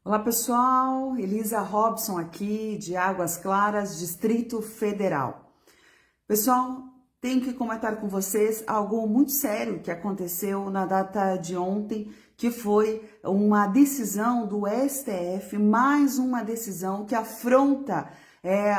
Olá pessoal, Elisa Robson aqui de Águas Claras, Distrito Federal. Pessoal, tenho que comentar com vocês algo muito sério que aconteceu na data de ontem, que foi uma decisão do STF, mais uma decisão que afronta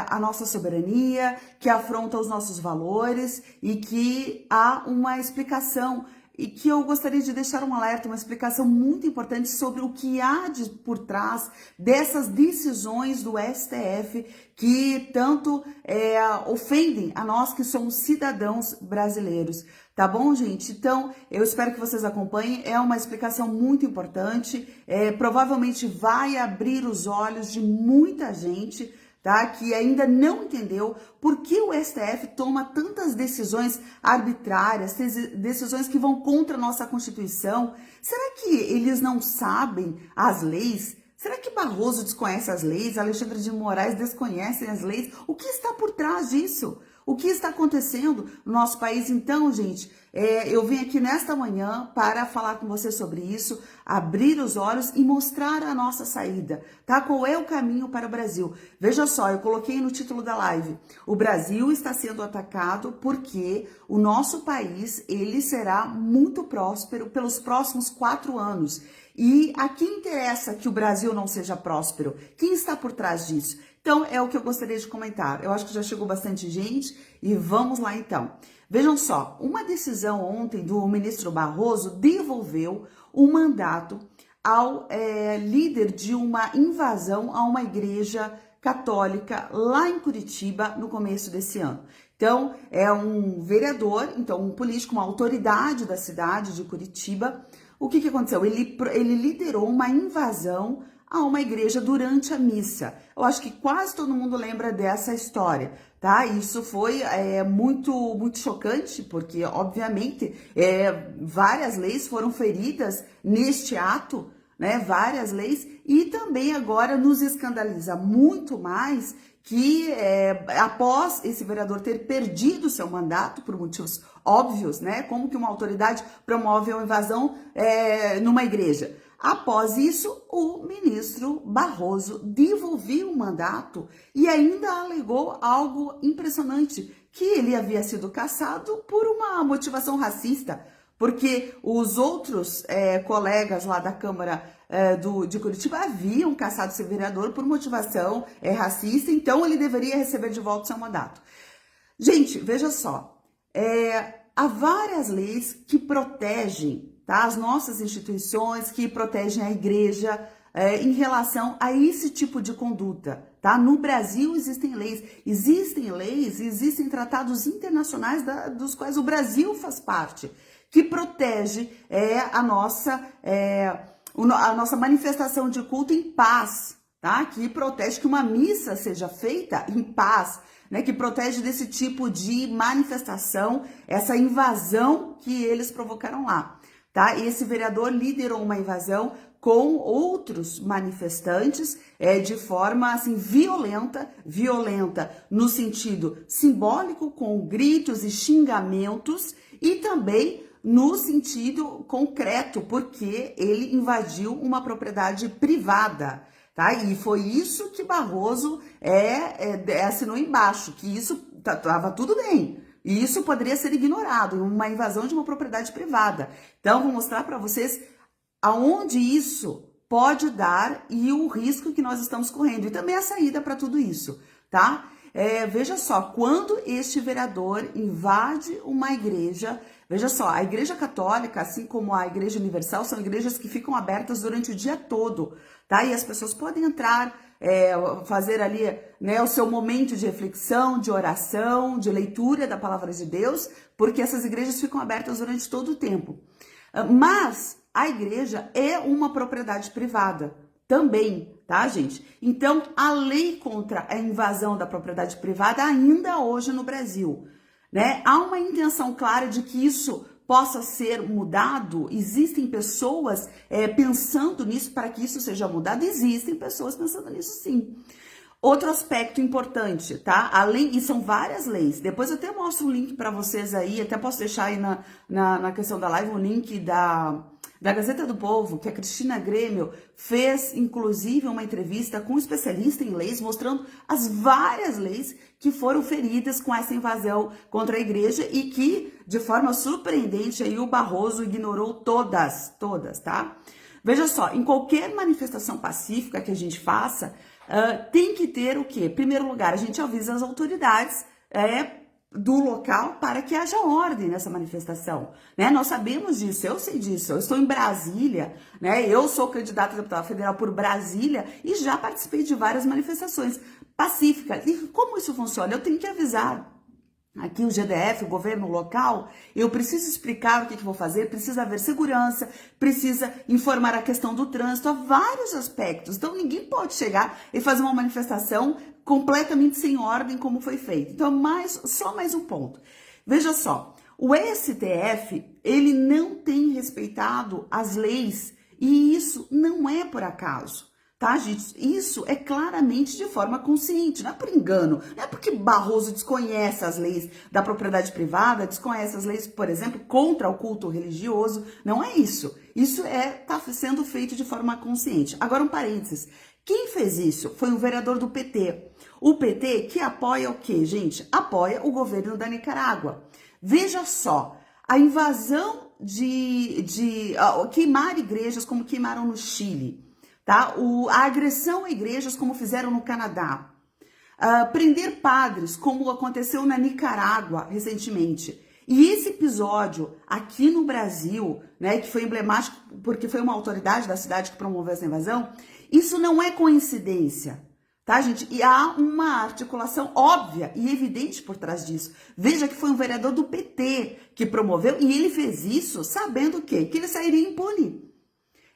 a nossa soberania, que afronta os nossos valores e que há uma explicação e que eu gostaria de deixar um alerta, uma explicação muito importante sobre o que há por trás dessas decisões do STF que tanto ofendem a nós que somos cidadãos brasileiros. Tá bom, gente? Então, eu espero que vocês acompanhem. É uma explicação muito importante. Provavelmente vai abrir os olhos de muita gente, tá? Que ainda não entendeu por que o STF toma tantas decisões arbitrárias, decisões que vão contra a nossa Constituição. Será que eles não sabem as leis? Será que Barroso desconhece as leis? Alexandre de Moraes desconhece as leis? O que está por trás disso? O que está acontecendo no nosso país? Então, gente, eu vim aqui nesta manhã para falar com você sobre isso, abrir os olhos e mostrar a nossa saída, tá? Qual é o caminho para o Brasil? Veja só, eu coloquei no título da live, o Brasil está sendo atacado porque o nosso país, ele será muito próspero pelos próximos 4 anos. E a quem interessa que o Brasil não seja próspero? Quem está por trás disso? Então, é o que eu gostaria de comentar. Eu acho que já chegou bastante gente e vamos lá então. Vejam só, uma decisão ontem do ministro Barroso devolveu o mandato ao líder de uma invasão a uma igreja católica lá em Curitiba no começo desse ano. Então, é um vereador, então um político, uma autoridade da cidade de Curitiba. O que aconteceu? Ele liderou uma invasão a uma igreja durante a missa. Eu acho que quase todo mundo lembra dessa história, tá? Isso foi muito chocante, porque, obviamente, várias leis foram feridas neste ato, né? Várias leis, e também agora nos escandaliza muito mais que após esse vereador ter perdido seu mandato por motivos óbvios, né? Como que uma autoridade promove uma invasão numa igreja? Após isso, o ministro Barroso devolveu o mandato e ainda alegou algo impressionante, que ele havia sido cassado por uma motivação racista, porque os outros colegas lá da Câmara de Curitiba haviam cassado esse vereador por motivação racista, então ele deveria receber de volta seu mandato. Gente, veja só, há várias leis que protegem, tá, as nossas instituições, que protegem a igreja em relação a esse tipo de conduta. Tá? No Brasil existem leis, existem tratados internacionais dos quais o Brasil faz parte, que protege a nossa manifestação de culto em paz, tá? Que protege que uma missa seja feita em paz, né? Que protege desse tipo de manifestação, essa invasão que eles provocaram lá, tá? E esse vereador liderou uma invasão com outros manifestantes de forma assim violenta no sentido simbólico, com gritos e xingamentos, e também no sentido concreto, porque ele invadiu uma propriedade privada, tá? E foi isso que Barroso assinou embaixo, que isso estava tudo bem. E isso poderia ser ignorado, uma invasão de uma propriedade privada. Então, vou mostrar para vocês aonde isso pode dar e o risco que nós estamos correndo. E também a saída para tudo isso, tá? Veja só, quando este vereador invade uma igreja, veja só, a igreja católica, assim como a igreja universal, são igrejas que ficam abertas durante o dia todo, tá? E as pessoas podem entrar, fazer ali, né, o seu momento de reflexão, de oração, de leitura da palavra de Deus, porque essas igrejas ficam abertas durante todo o tempo. Mas a igreja é uma propriedade privada também, tá, gente? Então, a lei contra a invasão da propriedade privada ainda hoje no Brasil, né? Há uma intenção clara de que isso possa ser mudado. Existem pessoas pensando nisso para que isso seja mudado. Existem pessoas pensando nisso, sim. Outro aspecto importante, tá? E são várias leis. Depois eu até mostro um link para vocês aí, até posso deixar aí na questão da live o link da Gazeta do Povo, que a Cristina Grêmio fez, inclusive, uma entrevista com um especialista em leis, mostrando as várias leis que foram feridas com essa invasão contra a igreja e que, de forma surpreendente, aí o Barroso ignorou todas, tá? Veja só, em qualquer manifestação pacífica que a gente faça, tem que ter o quê? Em primeiro lugar, a gente avisa as autoridades do local para que haja ordem nessa manifestação, né? Nós sabemos disso, eu sei disso, eu estou em Brasília, né? Eu sou candidata a deputada federal por Brasília e já participei de várias manifestações pacíficas. E como isso funciona? Eu tenho que avisar aqui o GDF, o governo local, eu preciso explicar o que vou fazer, precisa haver segurança, precisa informar a questão do trânsito, há vários aspectos. Então, ninguém pode chegar e fazer uma manifestação completamente sem ordem, como foi feito. Então, só mais um ponto. Veja só, o STF, ele não tem respeitado as leis, e isso não é por acaso. Tá, gente? Isso é claramente de forma consciente, não é por engano, não é porque Barroso desconhece as leis da propriedade privada, desconhece as leis, por exemplo, contra o culto religioso, não é isso. Isso tá sendo feito de forma consciente. Agora um parênteses, quem fez isso foi um vereador do PT. O PT que apoia o quê, gente? Apoia o governo da Nicarágua. Veja só, a invasão de queimar igrejas como queimaram no Chile, tá? A agressão a igrejas, como fizeram no Canadá. Prender padres, como aconteceu na Nicarágua recentemente. E esse episódio aqui no Brasil, né, que foi emblemático porque foi uma autoridade da cidade que promoveu essa invasão, isso não é coincidência, tá, gente? E há uma articulação óbvia e evidente por trás disso. Veja que foi um vereador do PT que promoveu e ele fez isso sabendo o quê? Que ele sairia impune.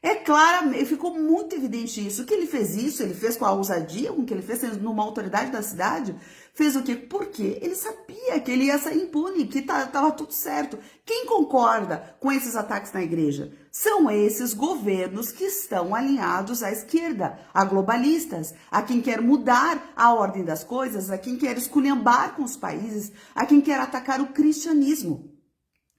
É claro, ficou muito evidente isso. Que ele fez isso, ele fez com a ousadia, com que ele fez numa autoridade da cidade, fez o quê? Porque ele sabia que ele ia sair impune, que estava tudo certo. Quem concorda com esses ataques na igreja? São esses governos que estão alinhados à esquerda, a globalistas, a quem quer mudar a ordem das coisas, a quem quer esculhambar com os países, a quem quer atacar o cristianismo.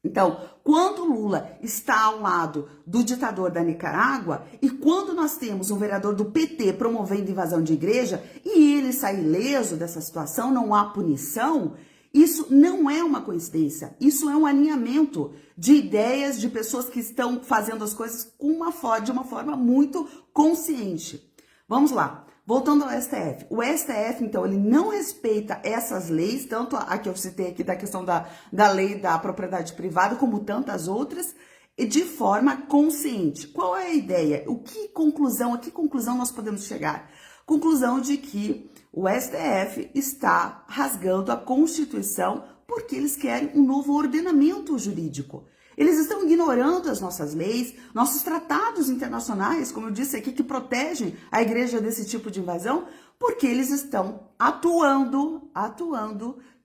Então, quando Lula está ao lado do ditador da Nicarágua e quando nós temos um vereador do PT promovendo invasão de igreja e ele sai ileso dessa situação, não há punição, isso não é uma coincidência, isso é um alinhamento de ideias de pessoas que estão fazendo as coisas de uma forma muito consciente. Vamos lá. Voltando ao STF. O STF, então, ele não respeita essas leis, tanto a que eu citei aqui da questão da lei da propriedade privada, como tantas outras, e de forma consciente. Qual é a ideia? A que conclusão nós podemos chegar? Conclusão de que o STF está rasgando a Constituição porque eles querem um novo ordenamento jurídico. Eles estão ignorando as nossas leis, nossos tratados internacionais, como eu disse aqui, que protegem a igreja desse tipo de invasão, porque eles estão atuando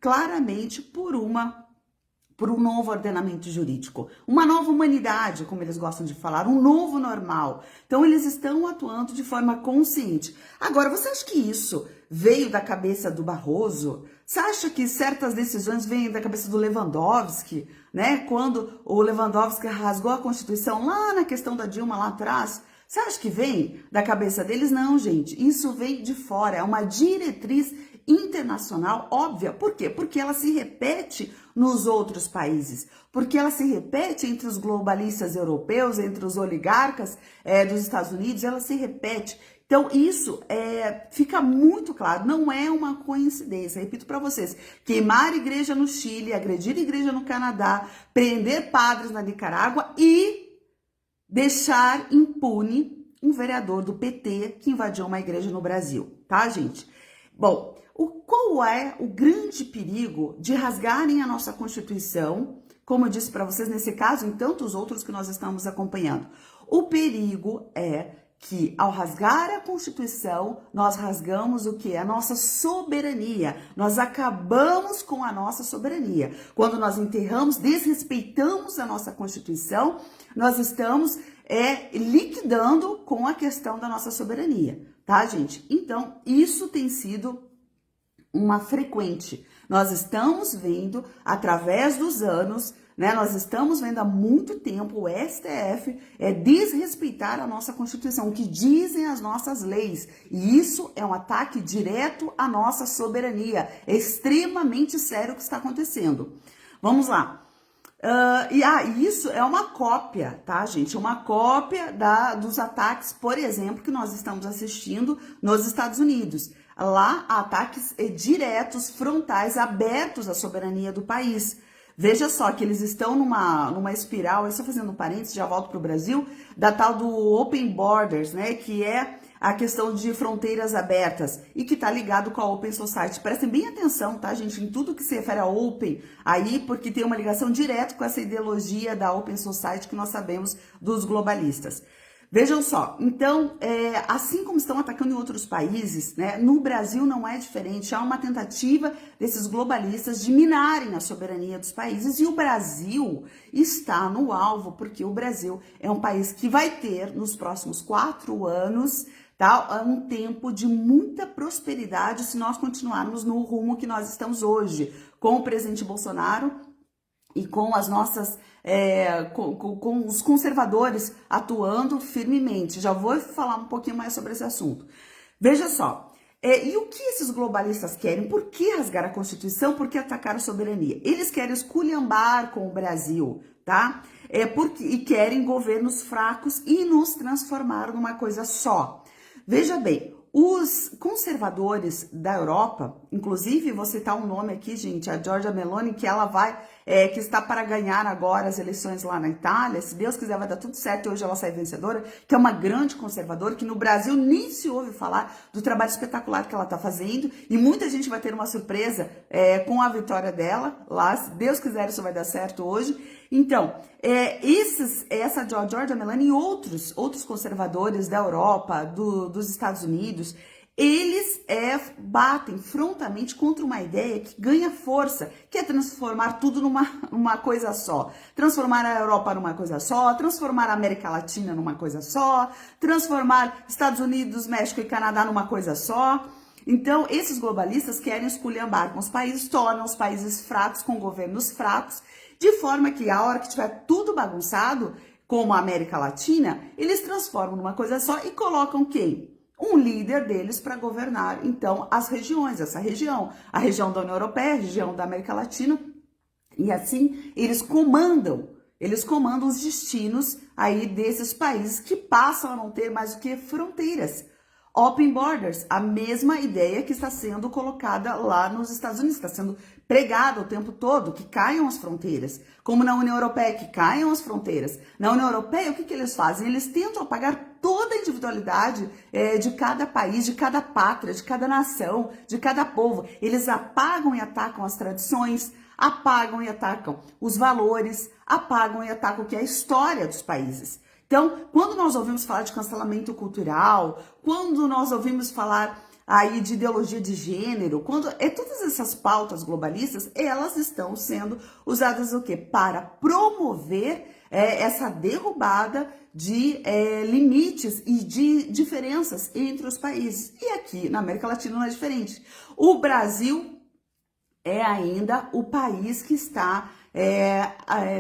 claramente por um novo ordenamento jurídico, uma nova humanidade, como eles gostam de falar, um novo normal. Então, eles estão atuando de forma consciente. Agora, você acha que isso veio da cabeça do Barroso? Você acha que certas decisões vêm da cabeça do Lewandowski, né? Quando o Lewandowski rasgou a Constituição lá na questão da Dilma lá atrás, você acha que vem da cabeça deles? Não, gente, isso vem de fora, é uma diretriz internacional óbvia. Por quê? Porque ela se repete nos outros países, porque ela se repete entre os globalistas europeus, entre os oligarcas dos Estados Unidos, ela se repete. Então, isso fica muito claro, não é uma coincidência. Repito para vocês, queimar igreja no Chile, agredir igreja no Canadá, prender padres na Nicarágua e deixar impune um vereador do PT que invadiu uma igreja no Brasil, tá, gente? Bom, qual é o grande perigo de rasgarem a nossa Constituição, como eu disse para vocês nesse caso, em tantos outros que nós estamos acompanhando? O perigo é que ao rasgar a Constituição, nós rasgamos o que? A nossa soberania. Nós acabamos com a nossa soberania. Quando nós enterramos, desrespeitamos a nossa Constituição, nós estamos liquidando com a questão da nossa soberania, tá, gente? Então, isso tem sido uma frequente. Nós estamos vendo, através dos anos, né? Nós estamos vendo há muito tempo o STF desrespeitar a nossa Constituição, o que dizem as nossas leis. E isso é um ataque direto à nossa soberania. É extremamente sério o que está acontecendo. Vamos lá. Isso é uma cópia, tá, gente? Uma cópia dos ataques, por exemplo, que nós estamos assistindo nos Estados Unidos. Lá, ataques diretos, frontais, abertos à soberania do país. Veja só que eles estão numa espiral, eu estou fazendo um parênteses, já volto para o Brasil, da tal do Open Borders, né? Que é a questão de fronteiras abertas e que tá ligado com a Open Society. Prestem bem atenção, tá, gente, em tudo que se refere a Open aí, porque tem uma ligação direta com essa ideologia da Open Society que nós sabemos dos globalistas. Vejam só, então, assim como estão atacando em outros países, né, no Brasil não é diferente. Há uma tentativa desses globalistas de minarem a soberania dos países e o Brasil está no alvo, porque o Brasil é um país que vai ter, nos próximos 4 anos, tá, um tempo de muita prosperidade se nós continuarmos no rumo que nós estamos hoje, com o presidente Bolsonaro e com as nossas, com os conservadores atuando firmemente. Já vou falar um pouquinho mais sobre esse assunto. Veja só, e o que esses globalistas querem? Por que rasgar a Constituição? Por que atacar a soberania? Eles querem esculhambar com o Brasil, tá? E querem governos fracos e nos transformar numa coisa só. Veja bem, os conservadores da Europa, inclusive vou citar um nome aqui, gente, a Giorgia Meloni, que ela que está para ganhar agora as eleições lá na Itália, se Deus quiser vai dar tudo certo, hoje ela sai vencedora, que é uma grande conservadora, que no Brasil nem se ouve falar do trabalho espetacular que ela está fazendo, e muita gente vai ter uma surpresa com a vitória dela lá, se Deus quiser isso vai dar certo hoje. Então, essa Giorgia Meloni e outros conservadores da Europa, dos Estados Unidos, eles batem frontamente contra uma ideia que ganha força, que é transformar tudo numa coisa só. Transformar a Europa numa coisa só, transformar a América Latina numa coisa só, transformar Estados Unidos, México e Canadá numa coisa só. Então, esses globalistas querem esculhambar com os países, tornam os países fracos com governos fracos, de forma que a hora que tiver tudo bagunçado, como a América Latina, eles transformam numa coisa só e colocam quem? Um líder deles para governar, então, as regiões, essa região, a região da União Europeia, a região da América Latina, e assim eles comandam os destinos aí desses países que passam a não ter mais o que fronteiras. Open Borders, a mesma ideia que está sendo colocada lá nos Estados Unidos, está sendo pregada o tempo todo, que caiam as fronteiras. Como na União Europeia, que caiam as fronteiras. Na União Europeia, o que eles fazem? Eles tentam apagar toda a individualidade de cada país, de cada pátria, de cada nação, de cada povo. Eles apagam e atacam as tradições, apagam e atacam os valores, apagam e atacam o que é a história dos países. Então, quando nós ouvimos falar de cancelamento cultural, quando nós ouvimos falar aí de ideologia de gênero, todas essas pautas globalistas, elas estão sendo usadas o quê? Para promover essa derrubada de limites e de diferenças entre os países. E aqui na América Latina não é diferente. O Brasil é ainda o país que está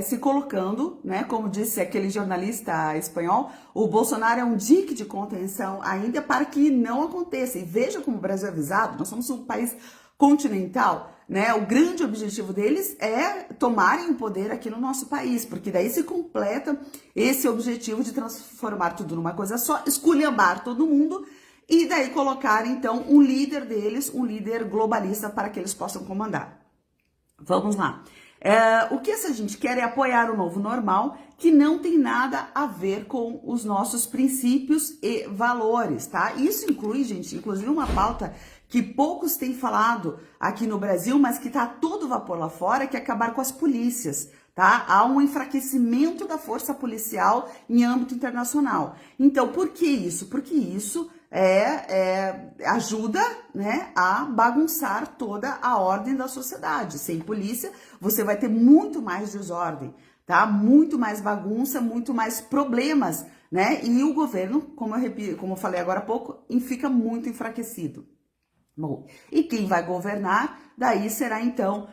se colocando, né? Como disse aquele jornalista espanhol, o Bolsonaro é um dique de contenção ainda para que não aconteça. E veja como o Brasil é avisado, nós somos um país continental, né? O grande objetivo deles é tomarem o poder aqui no nosso país, porque daí se completa esse objetivo de transformar tudo numa coisa só, esculhambar todo mundo e daí colocar então um líder deles, um líder globalista para que eles possam comandar. Vamos lá. O que essa gente quer é apoiar o novo normal, que não tem nada a ver com os nossos princípios e valores, tá? Isso inclui, gente, inclusive uma pauta que poucos têm falado aqui no Brasil, mas que tá a todo vapor lá fora, que é acabar com as polícias, tá? Há um enfraquecimento da força policial em âmbito internacional. Então, por que isso? Porque isso ajuda, né, a bagunçar toda a ordem da sociedade. Sem polícia, você vai ter muito mais desordem, tá? Muito mais bagunça, muito mais problemas, né? E o governo, como eu falei agora há pouco, fica muito enfraquecido. Bom, e quem vai governar, daí será então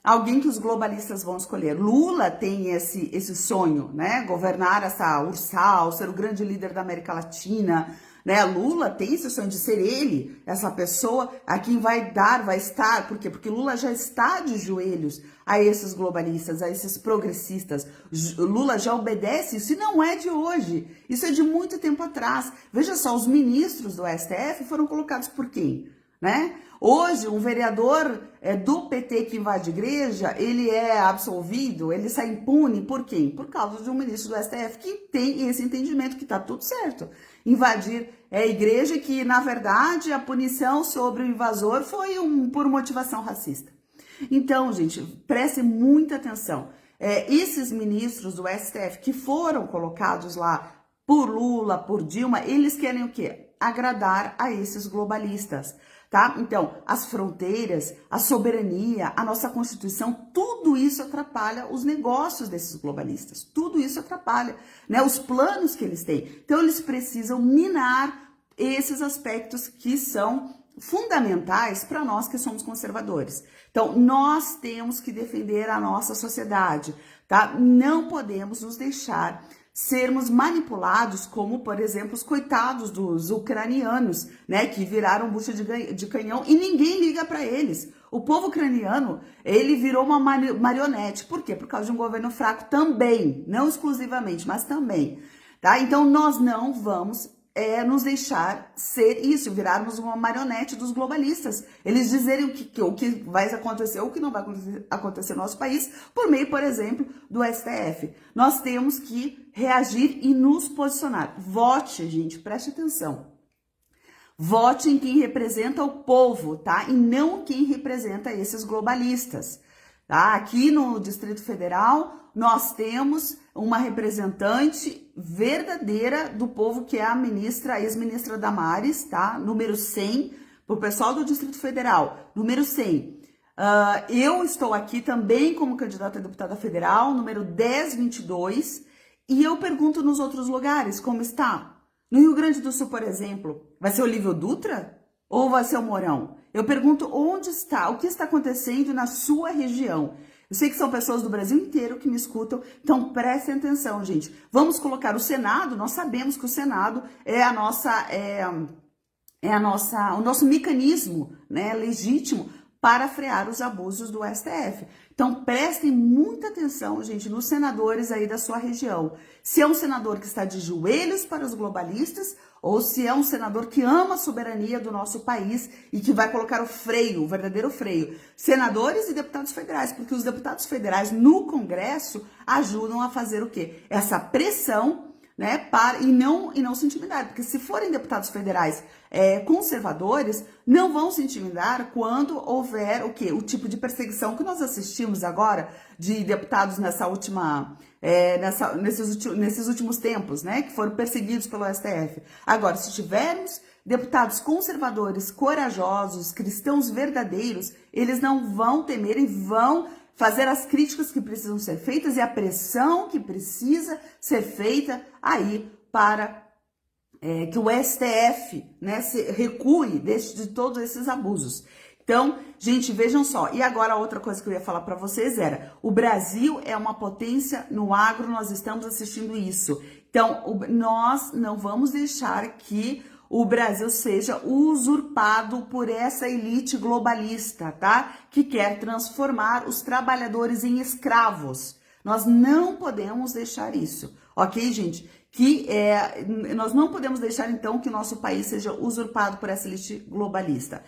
alguém que os globalistas vão escolher. Lula tem esse sonho, né? Governar essa URSAL, ser o grande líder da América Latina, né? Lula tem esse sonho de ser ele, essa pessoa a quem vai estar, por quê? Porque Lula já está de joelhos a esses globalistas, a esses progressistas. Lula já obedece isso, e não é de hoje, isso é de muito tempo atrás. Veja só, os ministros do STF foram colocados por quem? Né? Hoje, um vereador do PT que invade igreja, ele é absolvido, ele sai impune, por quem? Por causa de um ministro do STF que tem esse entendimento que tá tudo certo. Invadir a igreja, que na verdade a punição sobre o invasor foi por motivação racista. Então, gente, preste muita atenção. Esses ministros do STF que foram colocados lá por Lula, por Dilma, eles querem o quê? Agradar a esses globalistas. Tá? Então, as fronteiras, a soberania, a nossa Constituição, tudo isso atrapalha os negócios desses globalistas. Tudo isso atrapalha, né? Os planos que eles têm. Então, eles precisam minar esses aspectos que são fundamentais para nós que somos conservadores. Então, nós temos que defender a nossa sociedade, tá? Não podemos nos deixar sermos manipulados, como, por exemplo, os coitados dos ucranianos, né, que viraram bucha de canhão e ninguém liga para eles. O povo ucraniano, ele virou uma marionete. Por quê? Por causa de um governo fraco também, não exclusivamente, mas também, tá? Então, nós não vamos nos deixar ser isso, virarmos uma marionete dos globalistas. Eles dizerem o que vai acontecer ou o que não vai acontecer no nosso país, por meio, por exemplo, do STF. Nós temos que reagir e nos posicionar. Vote, gente, preste atenção. Vote em quem representa o povo, tá? E não quem representa esses globalistas. Tá? Aqui no Distrito Federal, nós temos uma representante verdadeira do povo, que é a ex-ministra Damares, tá? Número 100, para o pessoal do Distrito Federal, número 100. Eu estou aqui também como candidata a deputada federal, número 1022, e eu pergunto nos outros lugares como está. No Rio Grande do Sul, por exemplo, vai ser o Olívio Dutra ou vai ser o Mourão? Eu pergunto onde está, o que está acontecendo na sua região. Eu sei que são pessoas do Brasil inteiro que me escutam, então prestem atenção, gente. Vamos colocar o Senado, nós sabemos que o Senado é o nosso mecanismo, né, legítimo para frear os abusos do STF. Então, prestem muita atenção, gente, nos senadores aí da sua região. Se é um senador que está de joelhos para os globalistas ou se é um senador que ama a soberania do nosso país e que vai colocar o freio, o verdadeiro freio. Senadores e deputados federais, porque os deputados federais no Congresso ajudam a fazer o quê? Essa pressão, né, e não se intimidar, porque se forem deputados federais conservadores, não vão se intimidar quando houver o quê? O tipo de perseguição que nós assistimos agora de deputados nesses últimos tempos, né, que foram perseguidos pelo STF. Agora, se tivermos deputados conservadores, corajosos, cristãos verdadeiros, eles não vão temer e vão fazer as críticas que precisam ser feitas e a pressão que precisa ser feita aí para que o STF, né, se recue de todos esses abusos. Então, gente, vejam só. E agora a outra coisa que eu ia falar para vocês era, o Brasil é uma potência no agro, nós estamos assistindo isso. Então, nós não vamos deixar que o Brasil seja usurpado por essa elite globalista, tá? Que quer transformar os trabalhadores em escravos. Nós não podemos deixar isso, ok, gente? Nós não podemos deixar, então, que o nosso país seja usurpado por essa elite globalista.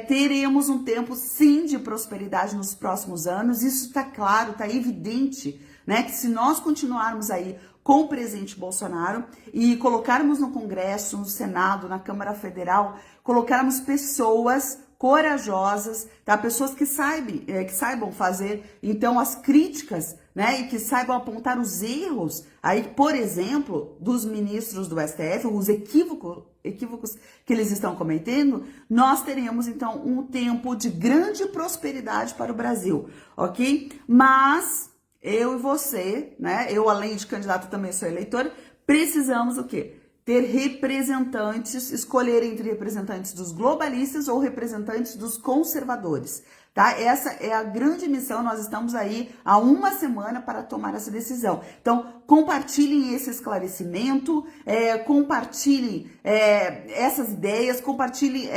Teremos um tempo, sim, de prosperidade nos próximos anos, isso está claro, está evidente, né? Que se nós continuarmos aí com o presidente Bolsonaro e colocarmos no Congresso, no Senado, na Câmara Federal, colocarmos pessoas corajosas, tá? Pessoas que saibam fazer, então, as críticas, né? E que saibam apontar os erros, aí, por exemplo, dos ministros do STF, os equívocos que eles estão cometendo, nós teremos, então, um tempo de grande prosperidade para o Brasil, ok? Mas eu e você, né? Eu, além de candidata, também sou eleitora, precisamos o quê? ter representantes, escolher entre representantes dos globalistas ou representantes dos conservadores, tá? Essa é a grande missão, nós estamos aí há uma semana para tomar essa decisão. Então, compartilhem esse esclarecimento, compartilhem essas ideias, compartilhem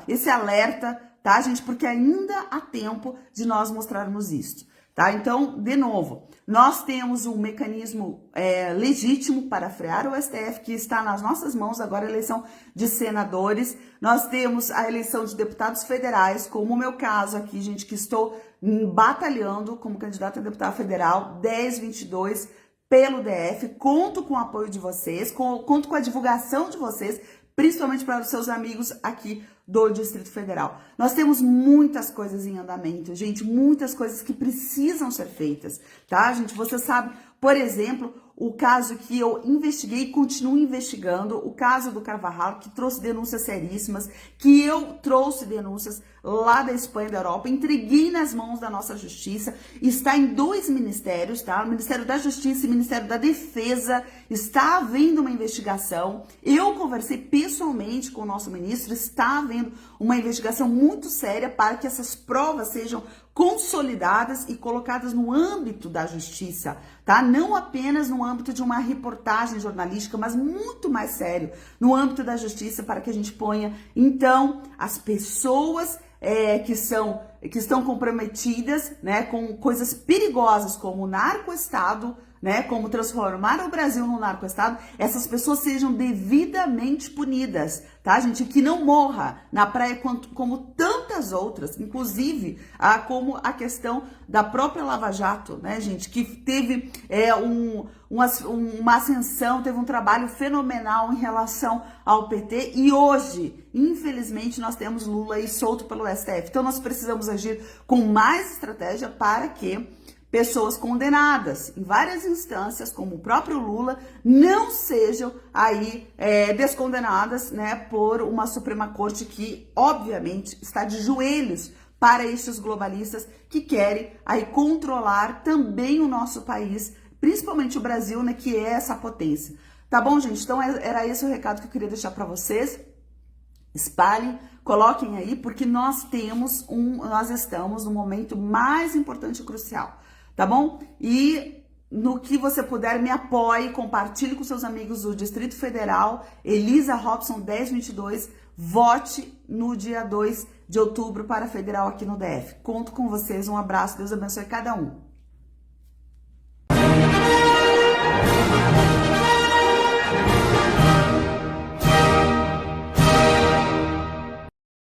esse alerta, tá, gente? Porque ainda há tempo de nós mostrarmos isso. Tá? Então, de novo, nós temos um mecanismo legítimo para frear o STF, que está nas nossas mãos agora, a eleição de senadores. Nós temos a eleição de deputados federais, como o meu caso aqui, gente, que estou batalhando como candidata a deputada federal 1022 pelo DF. Conto com o apoio de vocês, conto com a divulgação de vocês, principalmente para os seus amigos aqui do Distrito Federal. Nós temos muitas coisas em andamento, gente, muitas coisas que precisam ser feitas, tá, gente? Você sabe, por exemplo, o caso que eu investiguei e continuo investigando, o caso do Carvajal, que trouxe denúncias seríssimas, que eu trouxe denúncias lá da Espanha e da Europa, entreguei nas mãos da nossa justiça, está em 2 ministérios, tá? O Ministério da Justiça e o Ministério da Defesa, está havendo uma investigação. Eu conversei pessoalmente com o nosso ministro, está havendo uma investigação muito séria para que essas provas sejam consolidadas e colocadas no âmbito da justiça, tá? Não apenas no âmbito de uma reportagem jornalística, mas muito mais sério, no âmbito da justiça, para que a gente ponha, então, as pessoas que estão comprometidas, né, com coisas perigosas como o narcoestado, né, como transformar o Brasil num narcoestado, essas pessoas sejam devidamente punidas, tá, gente? Que não morra na praia como tantas outras, inclusive como a questão da própria Lava Jato, né, gente? Que teve uma ascensão, teve um trabalho fenomenal em relação ao PT e hoje, infelizmente, nós temos Lula aí solto pelo STF. Então, nós precisamos agir com mais estratégia para que pessoas condenadas em várias instâncias, como o próprio Lula, não sejam aí descondenadas, né, por uma Suprema Corte que, obviamente, está de joelhos para estes globalistas que querem aí controlar também o nosso país, principalmente o Brasil, né, que é essa potência. Tá bom, gente? Então, era esse o recado que eu queria deixar para vocês. Espalhem, coloquem aí, porque nós estamos no momento mais importante e crucial. Tá bom? E no que você puder, me apoie, compartilhe com seus amigos do Distrito Federal, Elisa Robson 1022, vote no dia 2 de outubro para a Federal aqui no DF. Conto com vocês, um abraço, Deus abençoe cada um.